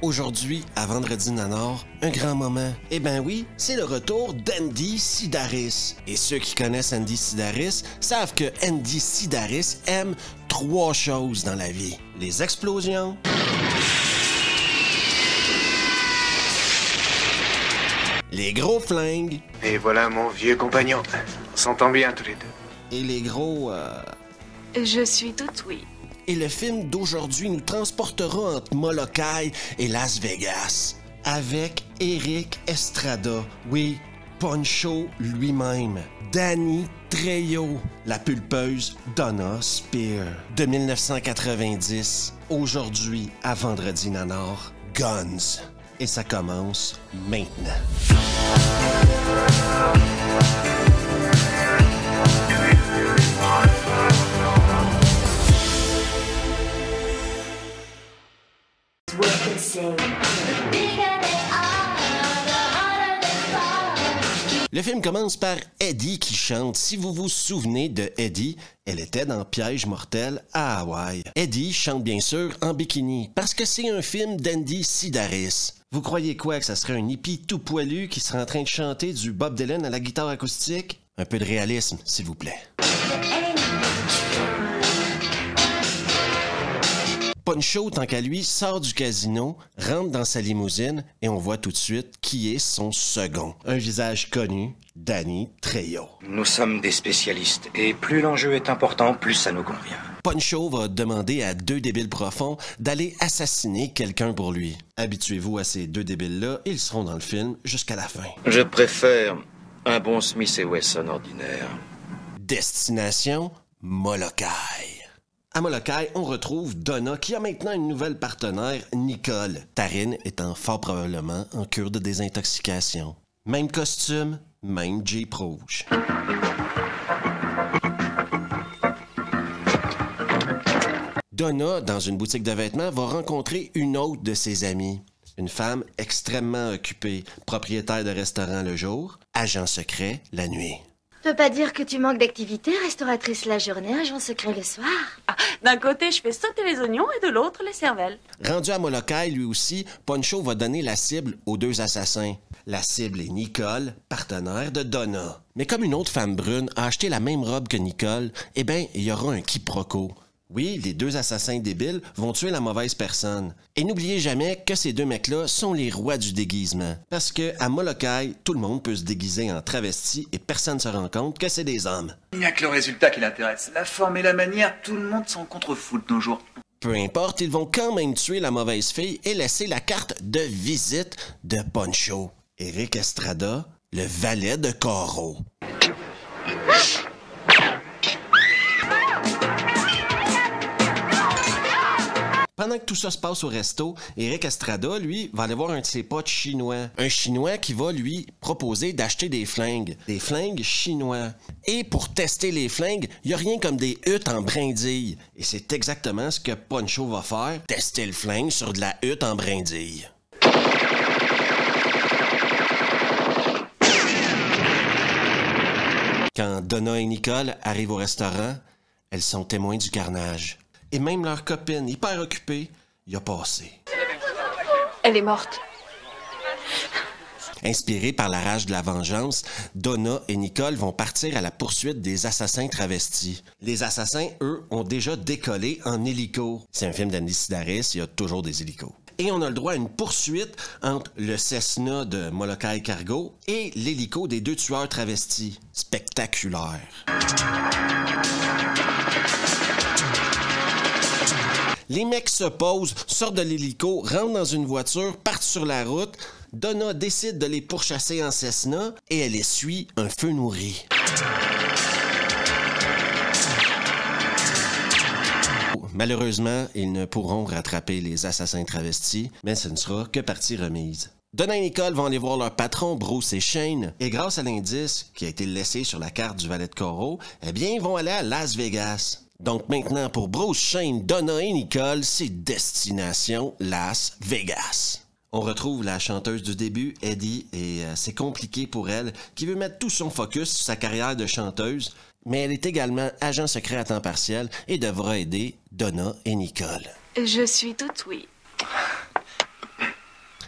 Aujourd'hui, à Vendredi Nanor, un grand moment. Eh ben oui, c'est le retour d'Andy Sidaris. Et ceux qui connaissent Andy Sidaris savent que Andy Sidaris aime 3 choses dans la vie. Les explosions, les gros flingues. Et voilà mon vieux compagnon. On s'entend bien tous les deux. Et les gros... Je suis toute oui. Et le film d'aujourd'hui nous transportera entre Molokai et Las Vegas. Avec Eric Estrada. Oui, Poncho lui-même. Danny Trejo. La pulpeuse Donna Spear. De 1990. Aujourd'hui, à Vendredi Nanor, Guns. Et ça commence maintenant. Le film commence par Eddie qui chante. Si vous vous souvenez de Eddie, elle était dans Piège mortel à Hawaï. Eddie chante bien sûr en bikini, parce que c'est un film d'Andy Sidaris. Vous croyez quoi, que ça serait un hippie tout poilu qui serait en train de chanter du Bob Dylan à la guitare acoustique? Un peu de réalisme, s'il vous plaît. Poncho, tant qu'à lui, sort du casino, rentre dans sa limousine et on voit tout de suite qui est son second. Un visage connu, Danny Trejo. Nous sommes des spécialistes et plus l'enjeu est important, plus ça nous convient. Poncho va demander à 2 débiles profonds d'aller assassiner quelqu'un pour lui. Habituez-vous à ces 2 débiles-là, ils seront dans le film jusqu'à la fin. Je préfère un bon Smith & Wesson ordinaire. Destination Molokai. À Molokai, on retrouve Donna qui a maintenant une nouvelle partenaire, Nicole. Taryn étant fort probablement en cure de désintoxication. Même costume, même Jeep rouge. Donna, dans une boutique de vêtements, va rencontrer une autre de ses amies. Une femme extrêmement occupée, propriétaire de restaurant le jour, agent secret la nuit. Tu peux pas dire que tu manques d'activité, restauratrice la journée, agent secret le soir? Ah, d'un côté, je fais sauter les oignons et de l'autre, les cervelles. Rendu à Molokai, lui aussi, Poncho va donner la cible aux 2 assassins. La cible est Nicole, partenaire de Donna. Mais comme une autre femme brune a acheté la même robe que Nicole, eh bien, il y aura un quiproquo. Oui, les 2 assassins débiles vont tuer la mauvaise personne. Et n'oubliez jamais que ces 2 mecs-là sont les rois du déguisement. Parce que à Molokai, tout le monde peut se déguiser en travesti et personne ne se rend compte que c'est des hommes. Il n'y a que le résultat qui l'intéresse. La forme et la manière, tout le monde s'en contrefout de nos jours. Peu importe, ils vont quand même tuer la mauvaise fille et laisser la carte de visite de Poncho. Eric Estrada, le valet de Coro. Pendant que tout ça se passe au resto, Eric Estrada, lui, va aller voir un de ses potes chinois. Un Chinois qui va lui proposer d'acheter des flingues. Des flingues chinois. Et pour tester les flingues, il n'y a rien comme des huttes en brindilles. Et c'est exactement ce que Poncho va faire. Tester le flingue sur de la hutte en brindilles. Quand Donna et Nicole arrivent au restaurant, elles sont témoins du carnage. Et même leur copine, hyper occupée, y a passé. Elle est morte. Inspirés par la rage de la vengeance, Donna et Nicole vont partir à la poursuite des assassins travestis. Les assassins, eux, ont déjà décollé en hélico. C'est un film d'Andy Sidaris, il y a toujours des hélicos. Et on a le droit à une poursuite entre le Cessna de Molokai Cargo et l'hélico des 2 tueurs travestis. Spectaculaire. Les mecs se posent, sortent de l'hélico, rentrent dans une voiture, partent sur la route. Donna décide de les pourchasser en Cessna et elle essuie un feu nourri. Malheureusement, ils ne pourront rattraper les assassins travestis, mais ce ne sera que partie remise. Donna et Nicole vont aller voir leur patron, Bruce et Shane, et grâce à l'indice qui a été laissé sur la carte du valet de Coro, eh bien, ils vont aller à Las Vegas. Donc maintenant, pour Bruce, Shane, Donna et Nicole, c'est destination Las Vegas. On retrouve la chanteuse du début, Eddie, et c'est compliqué pour elle, qui veut mettre tout son focus sur sa carrière de chanteuse, mais elle est également agent secret à temps partiel et devra aider Donna et Nicole. Je suis toute oui.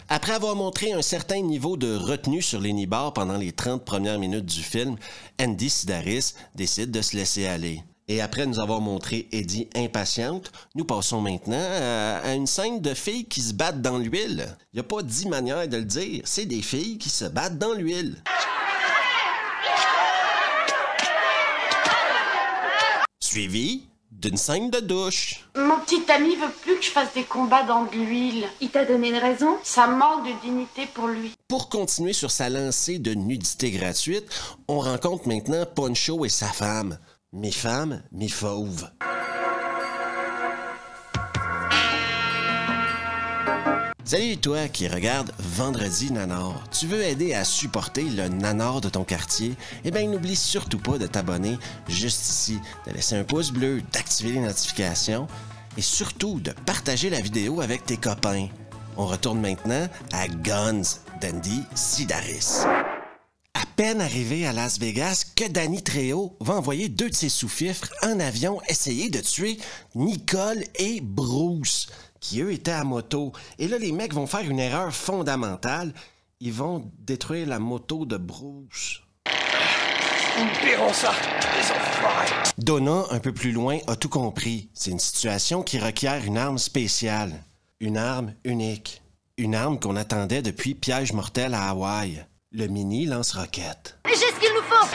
Après avoir montré un certain niveau de retenue sur les nibards pendant les 30 premières minutes du film, Andy Sidaris décide de se laisser aller. Et après nous avoir montré Eddie impatiente, nous passons maintenant à une scène de filles qui se battent dans l'huile. Il n'y a pas 10 manières de le dire, c'est des filles qui se battent dans l'huile. Suivi d'une scène de douche. Mon petit ami veut plus que je fasse des combats dans de l'huile. Il t'a donné une raison? Ça manque de dignité pour lui. Pour continuer sur sa lancée de nudité gratuite, on rencontre maintenant Poncho et sa femme. Mi femme, mi fauve. Salut toi qui regarde Vendredi Nanar. Tu veux aider à supporter le nanar de ton quartier? Eh bien, n'oublie surtout pas de t'abonner juste ici, de laisser un pouce bleu, d'activer les notifications et surtout de partager la vidéo avec tes copains. On retourne maintenant à Guns d'Andy Sidaris. À peine arrivé à Las Vegas que Danny Trejo va envoyer 2 de ses sous-fifres en avion essayer de tuer Nicole et Bruce, qui eux étaient à moto. Et là, les mecs vont faire une erreur fondamentale. Ils vont détruire la moto de Bruce. Pérons ça, les enfoirés. Donna, un peu plus loin, a tout compris. C'est une situation qui requiert une arme spéciale. Une arme unique. Une arme qu'on attendait depuis Piège mortel à Hawaï. Le mini lance-roquette. J'ai ce qu'il nous faut!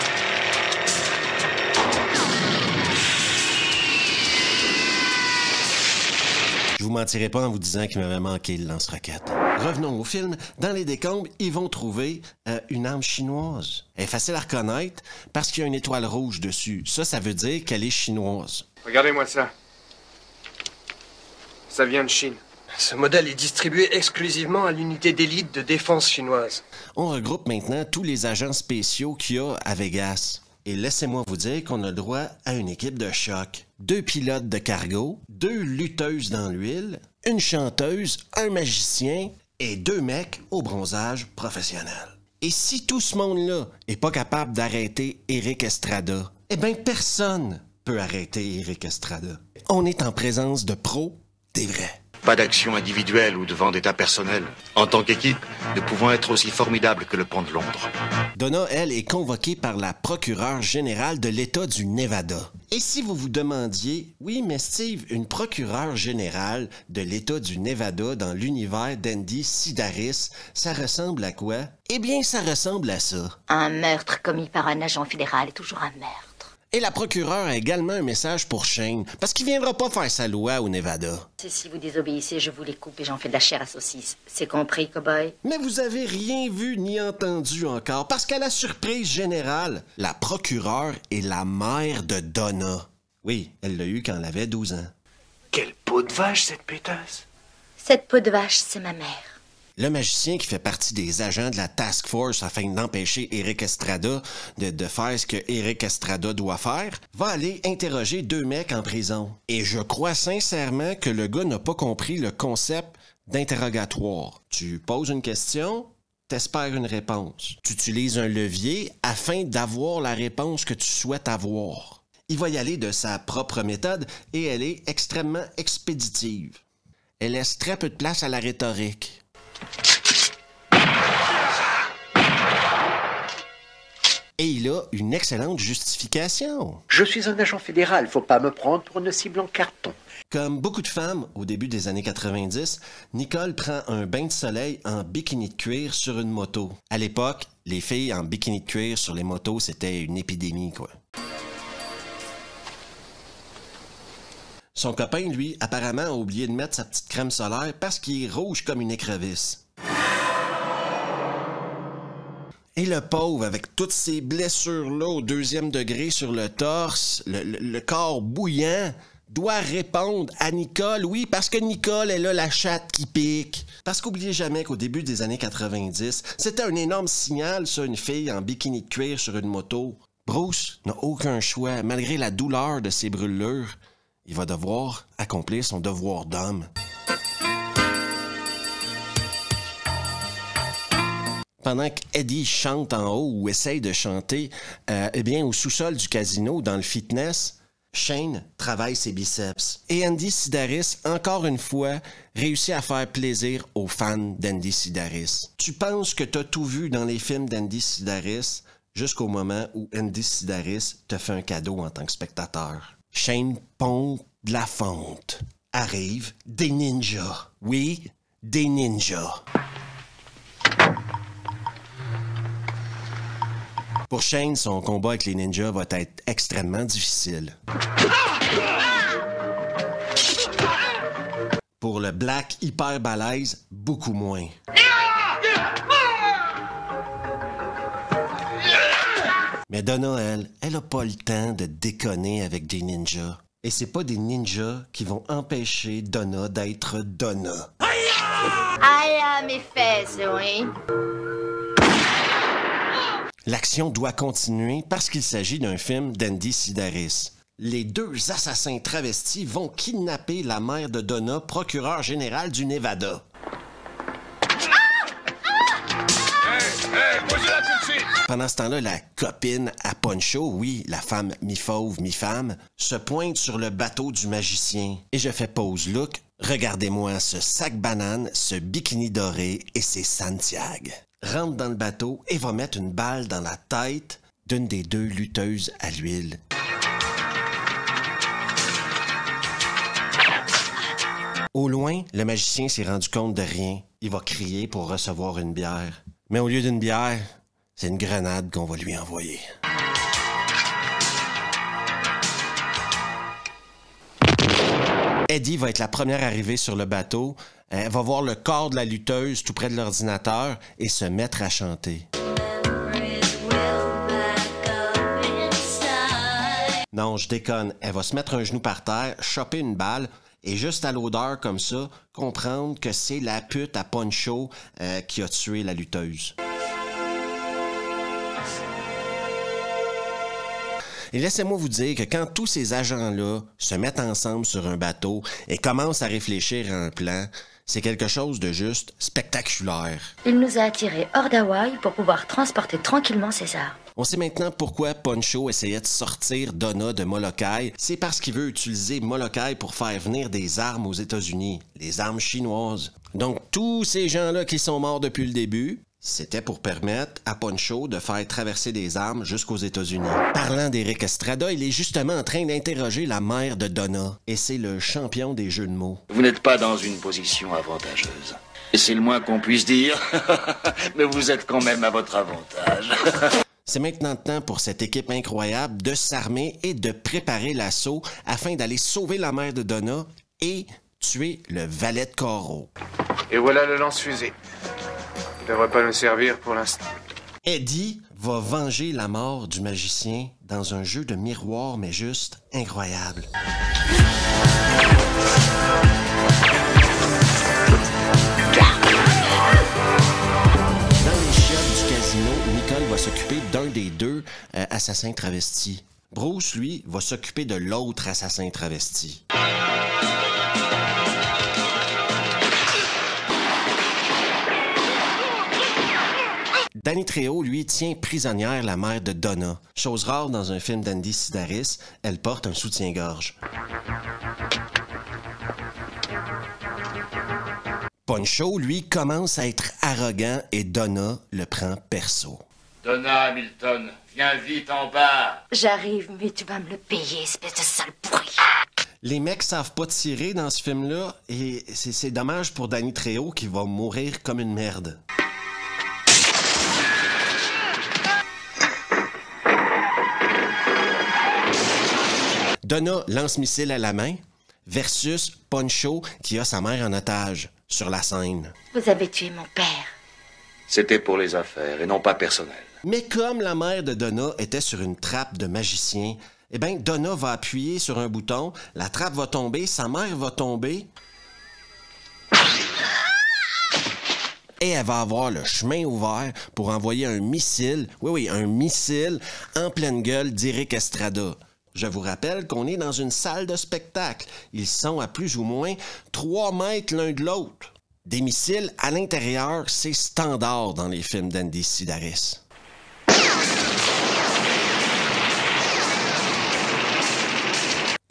Je vous mentirai pas en vous disant qu'il m'avait manqué le lance-roquette. Revenons au film. Dans les décombres, ils vont trouver une arme chinoise. Elle est facile à reconnaître parce qu'il y a une étoile rouge dessus. Ça veut dire qu'elle est chinoise. Regardez-moi ça. Ça vient de Chine. Ce modèle est distribué exclusivement à l'unité d'élite de défense chinoise. On regroupe maintenant tous les agents spéciaux qu'il y a à Vegas. Et laissez-moi vous dire qu'on a le droit à une équipe de choc. 2 pilotes de cargo, 2 lutteuses dans l'huile, une chanteuse, un magicien et 2 mecs au bronzage professionnel. Et si tout ce monde-là est pas capable d'arrêter Erik Estrada, eh bien personne peut arrêter Erik Estrada. On est en présence de pros, des vrais. Pas d'action individuelle ou de vendetta personnelle. En tant qu'équipe, nous pouvons être aussi formidables que le pont de Londres. Donna, elle, est convoquée par la procureure générale de l'État du Nevada. Et si vous vous demandiez, oui, mais Steve, une procureure générale de l'État du Nevada dans l'univers d'Andy Sidaris, ça ressemble à quoi? Eh bien, ça ressemble à ça. Un meurtre commis par un agent fédéral est toujours un meurtre. Et la procureure a également un message pour Shane, parce qu'il viendra pas faire sa loi au Nevada. Si vous désobéissez, je vous les coupe et j'en fais de la chair à saucisse. C'est compris, cow-boy? Mais vous avez rien vu ni entendu encore, parce qu'à la surprise générale, la procureure est la mère de Donna. Oui, elle l'a eu quand elle avait 12 ans. Quelle peau de vache, cette pétasse. Cette peau de vache, c'est ma mère. Le magicien qui fait partie des agents de la Task Force afin d'empêcher Erik Estrada de faire ce que Erik Estrada doit faire, va aller interroger 2 mecs en prison. Et je crois sincèrement que le gars n'a pas compris le concept d'interrogatoire. Tu poses une question, t'espères une réponse. Tu utilises un levier afin d'avoir la réponse que tu souhaites avoir. Il va y aller de sa propre méthode et elle est extrêmement expéditive. Elle laisse très peu de place à la rhétorique. Et il a une excellente justification. Je suis un agent fédéral, faut pas me prendre pour une cible en carton. Comme beaucoup de femmes au début des années 90, Nicole prend un bain de soleil en bikini de cuir sur une moto. À l'époque, les filles en bikini de cuir sur les motos, c'était une épidémie, quoi. Son copain, lui, apparemment a oublié de mettre sa petite crème solaire parce qu'il est rouge comme une écrevisse. Et le pauvre, avec toutes ces blessures-là au 2e degré sur le torse, le corps bouillant, doit répondre à Nicole. Oui, parce que Nicole, elle a la chatte qui pique. Parce qu'oubliez jamais qu'au début des années 90, c'était un énorme signal, ça, une fille en bikini de cuir sur une moto. Bruce n'a aucun choix, malgré la douleur de ses brûlures. Il va devoir accomplir son devoir d'homme. Pendant qu'Eddie chante en haut ou essaye de chanter, eh bien, au sous-sol du casino, dans le fitness, Shane travaille ses biceps. Et Andy Sidaris, encore une fois, réussit à faire plaisir aux fans d'Andy Sidaris. Tu penses que t'as tout vu dans les films d'Andy Sidaris jusqu'au moment où Andy Sidaris te fait un cadeau en tant que spectateur. Shane pond de la fonte. Arrivent des ninjas. Oui, des ninjas. Pour Shane, son combat avec les ninjas va être extrêmement difficile. Pour le Black hyper balèze, beaucoup moins. Mais Donna, elle a pas le temps de déconner avec des ninjas. Et c'est pas des ninjas qui vont empêcher Donna d'être Donna. Ah, mes fesses, oui. L'action doit continuer parce qu'il s'agit d'un film d'Andy Sidaris. Les deux assassins travestis vont kidnapper la mère de Donna, procureur général du Nevada. Pendant ce temps-là, la copine à Poncho, oui, la femme mi-fauve, mi-femme, se pointe sur le bateau du magicien. Et je fais pause look. Regardez-moi ce sac banane, ce bikini doré et ces Santiago. Rentre dans le bateau et va mettre une balle dans la tête d'une des deux lutteuses à l'huile. Au loin, le magicien s'est rendu compte de rien. Il va crier pour recevoir une bière. Mais au lieu d'une bière, c'est une grenade qu'on va lui envoyer. Eddie va être la première arrivée sur le bateau. Elle va voir le corps de la lutteuse tout près de l'ordinateur et se mettre à chanter. Non, je déconne. Elle va se mettre un genou par terre, choper une balle et juste à l'odeur comme ça, comprendre que c'est la pute à Poncho qui a tué la lutteuse. Et laissez-moi vous dire que quand tous ces agents-là se mettent ensemble sur un bateau et commencent à réfléchir à un plan, c'est quelque chose de juste spectaculaire. Il nous a attirés hors d'Hawaï pour pouvoir transporter tranquillement ses armes. On sait maintenant pourquoi Poncho essayait de sortir Donna de Molokai. C'est parce qu'il veut utiliser Molokai pour faire venir des armes aux États-Unis, les armes chinoises. Donc tous ces gens-là qui sont morts depuis le début, c'était pour permettre à Poncho de faire traverser des armes jusqu'aux États-Unis. Parlant d'Eric Estrada, il est justement en train d'interroger la mère de Donna. Et c'est le champion des jeux de mots. Vous n'êtes pas dans une position avantageuse. Et c'est le moins qu'on puisse dire. Mais vous êtes quand même à votre avantage. C'est maintenant temps pour cette équipe incroyable de s'armer et de préparer l'assaut afin d'aller sauver la mère de Donna et tuer le valet de Coro. Et voilà le lance-fusée. Il devrait pas nous servir pour l'instant. Eddie va venger la mort du magicien dans un jeu de miroir, mais juste incroyable. Dans les chiottes du casino, Nicole va s'occuper d'un des deux assassins travestis. Bruce, lui, va s'occuper de l'autre assassin travesti. Danny Trejo, lui, tient prisonnière la mère de Donna. Chose rare dans un film d'Andy Sidaris, elle porte un soutien-gorge. Poncho, lui, commence à être arrogant et Donna le prend perso. Donna Hamilton, viens vite en bas. J'arrive, mais tu vas me le payer, espèce de sale pourri. Les mecs savent pas tirer dans ce film-là et c'est dommage pour Danny Trejo qui va mourir comme une merde. Donna lance-missile à la main versus Poncho qui a sa mère en otage sur la scène. Vous avez tué mon père. C'était pour les affaires et non pas personnel. Mais comme la mère de Donna était sur une trappe de magicien, eh bien, Donna va appuyer sur un bouton, la trappe va tomber, sa mère va tomber. Et elle va avoir le chemin ouvert pour envoyer un missile, oui, un missile en pleine gueule d'Eric Estrada. Je vous rappelle qu'on est dans une salle de spectacle. Ils sont à plus ou moins 3 mètres l'un de l'autre. Des missiles à l'intérieur, c'est standard dans les films d'Andy Sidaris.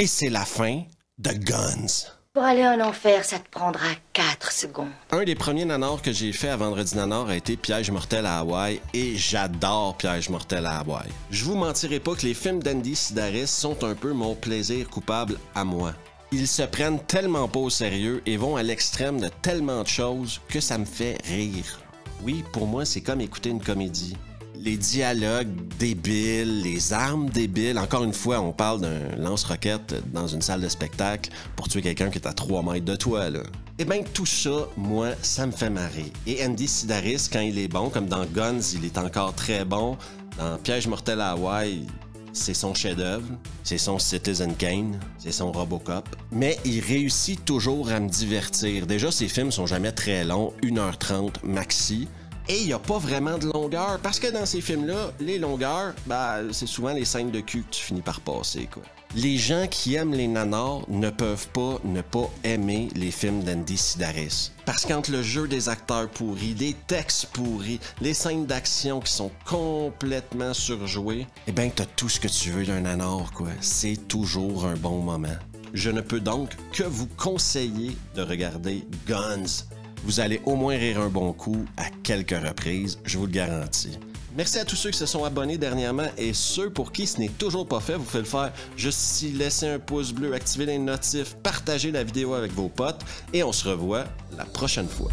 Et c'est la fin de Guns. Pour aller en enfer, ça te prendra 4 secondes. Un des premiers nanars que j'ai fait à Vendredi Nanar a été Piège mortel à Hawaï et j'adore Piège mortel à Hawaï. Je vous mentirai pas que les films d'Andy Sidaris sont un peu mon plaisir coupable à moi. Ils se prennent tellement pas au sérieux et vont à l'extrême de tellement de choses que ça me fait rire. Oui, pour moi, c'est comme écouter une comédie. Les dialogues débiles, les armes débiles. Encore une fois, on parle d'un lance-roquette dans une salle de spectacle pour tuer quelqu'un qui est à 3 mètres de toi, là. Eh bien, tout ça, moi, ça me fait marrer. Et Andy Sidaris, quand il est bon, comme dans Guns, il est encore très bon. Dans Piège mortel à Hawaï, c'est son chef-d'œuvre, c'est son Citizen Kane, c'est son Robocop. Mais il réussit toujours à me divertir. Déjà, ses films sont jamais très longs, 1h30 maxi. Et il n'y a pas vraiment de longueur, parce que dans ces films-là, les longueurs, c'est souvent les scènes de cul que tu finis par passer, quoi. Les gens qui aiment les nanars ne peuvent pas ne pas aimer les films d'Andy Sidaris. Parce qu'entre le jeu des acteurs pourris, des textes pourris, les scènes d'action qui sont complètement surjouées, eh ben t'as tout ce que tu veux d'un nanar, quoi. C'est toujours un bon moment. Je ne peux donc que vous conseiller de regarder Guns. Vous allez au moins rire un bon coup à quelques reprises, je vous le garantis. Merci à tous ceux qui se sont abonnés dernièrement et ceux pour qui ce n'est toujours pas fait, vous pouvez le faire juste ici, laisser un pouce bleu, activer les notifs, partager la vidéo avec vos potes et on se revoit la prochaine fois.